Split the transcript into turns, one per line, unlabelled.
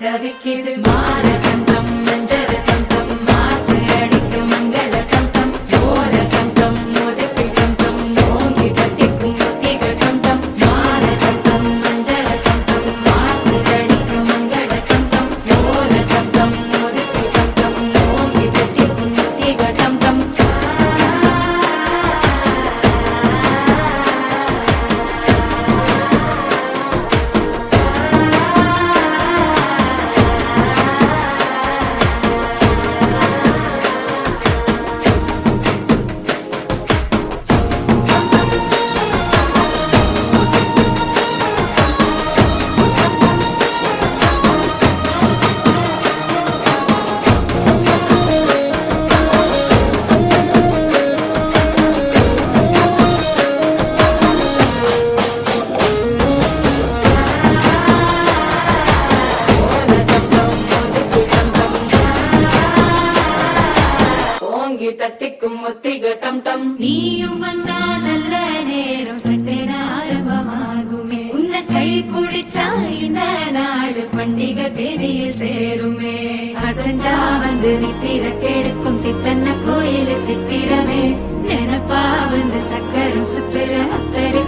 தவிக்கிது மாற கண்டம் மஞ்சர கண்டம் மாத்து அடிக்கும் மங்கள கண்டம் ஓல கண்டம் முதுக்கு கண்டம் ஓங்கி கட்டிக்கும் முத்திக கண்டம் மாற கண்டம் மஞ்சர கண்டம் மாத்து அடிக்கும் மங்கள கண்டம் ஓல கண்டம் முதுக்கு கண்டம் ஓங்கி கட்டிக்கும் முத்திக கண்டம் தட்டிக்கும் முத்திக டம் டம் நீயும் வந்தா நல்ல நேரம் சட்டென ஆரம்பமாகுமே உன்னை கை பிடிச்சா இந்த நாடு பண்டிகை தேதியில் சேருமே அசஞ்சா வந்து நித்திர கெடுக்கும் சித்தன்ன கோயில சித்திரமே நினப்பா வந்து சக்கரம் சுத்துற அத்தரை